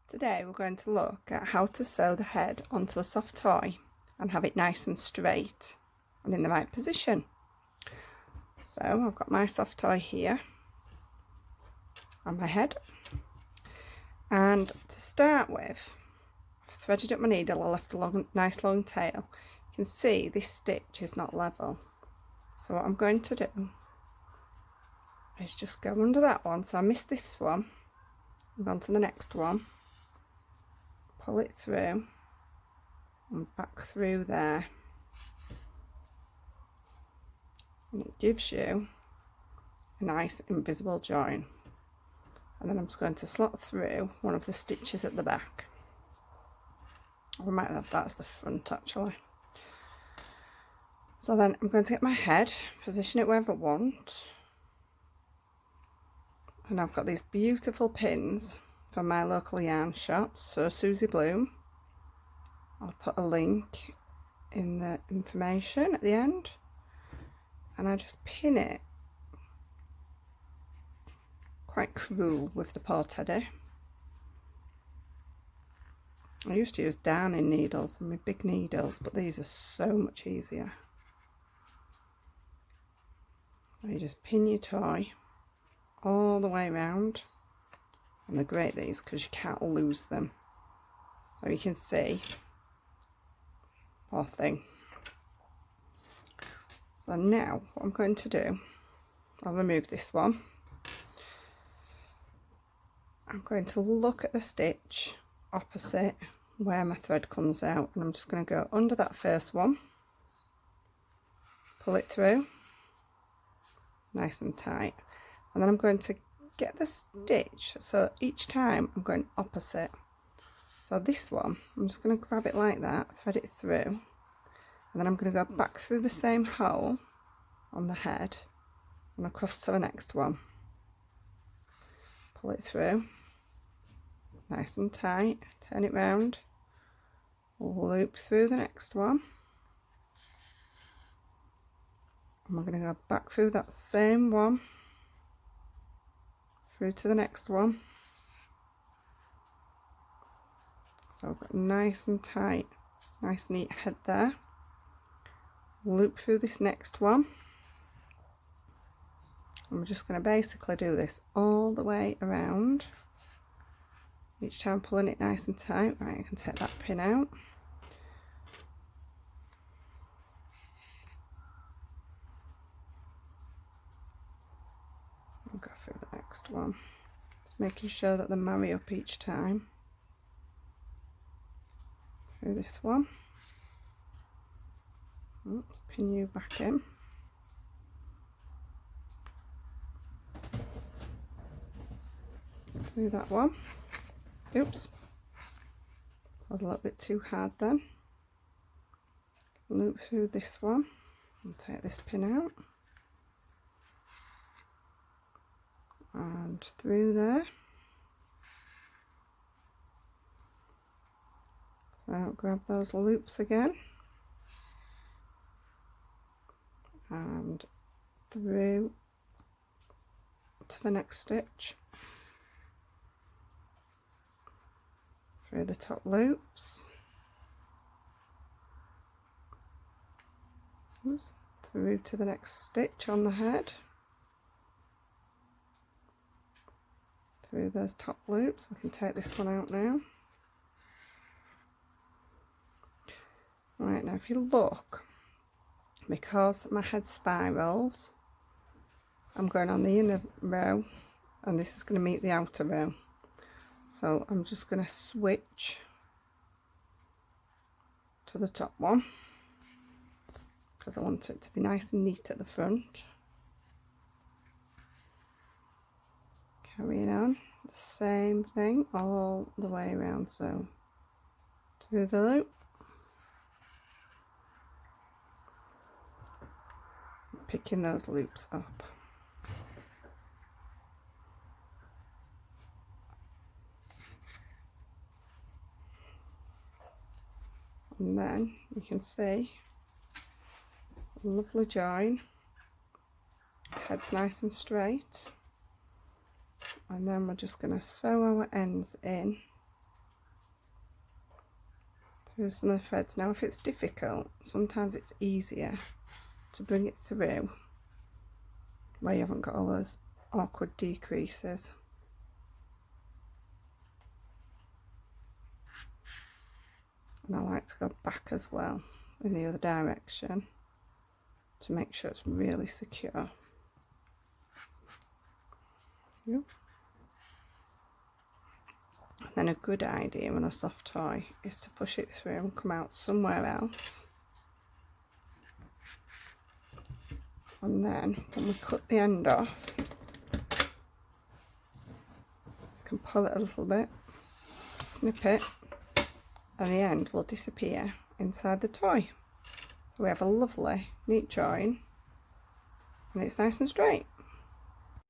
Today we're going to look at how to sew the head onto a soft toy and have it nice and straight and in the right position. So I've got my soft toy here and my head, and to start with I've threaded up my needle. I left a nice long tail. You can see this stitch is not level, so what I'm going to do is just go under that one. So I missed this one, I'm on to the next one, pull it through and back through there, and it gives you a nice invisible join. And then I'm just going to slot through one of the stitches at the back. I might have that as the front actually. So then I'm going to get my head, position it wherever I want, and I've got these beautiful pins from my local yarn shop, So Susie Bloom. I'll put a link in the information at the end, and I just pin it quite cruel with the paw teddy. I used to use darning needles and my big needles, but these are so much easier. You just pin your toy all the way around, and they're great these because you can't lose them. So you can see, poor thing. So now what I'm going to do, I'll remove this one. I'm going to look at the stitch opposite where my thread comes out, and I'm just going to go under that first one, pull it through nice and tight, and then I'm going to get the stitch, so each time I'm going opposite. So this one, I'm just going to grab it like that, thread it through, and then I'm going to go back through the same hole on the head and across to the next one, pull it through nice and tight, turn it round, loop through the next one, and we're going to go back through that same one through to the next one. So I've got nice and tight, nice neat head there, loop through this next one, and we're just going to basically do this all the way around, each time pulling it nice and tight. Right, I can take that pin out. I'll go through the next one, just making sure that they marry up each time. Through this one. Oops, pin you back in. Through that one. Oops, pulled a little bit too hard then. Loop through this one and take this pin out. And through there. So grab those loops again. And through to the next stitch. Through the top loops. Oops. Through to the next stitch on the head. Through those top loops. We can take this one out now. Right, now if you look, because my head spirals, I'm going on the inner row and this is going to meet the outer row. So I'm just going to switch to the top one because I want it to be nice and neat at the front. Carrying on, the same thing all the way around, so through the loop, picking those loops up. And then you can see a lovely join, head's nice and straight, and then we're just going to sew our ends in through some of the threads. Now if it's difficult, sometimes it's easier to bring it through where you haven't got all those awkward decreases. And I like to go back as well in the other direction to make sure it's really secure. Yep. And then a good idea on a soft toy is to push it through and come out somewhere else. And then when we cut the end off, you can pull it a little bit, snip it, and the end will disappear inside the toy. So we have a lovely neat join and it's nice and straight.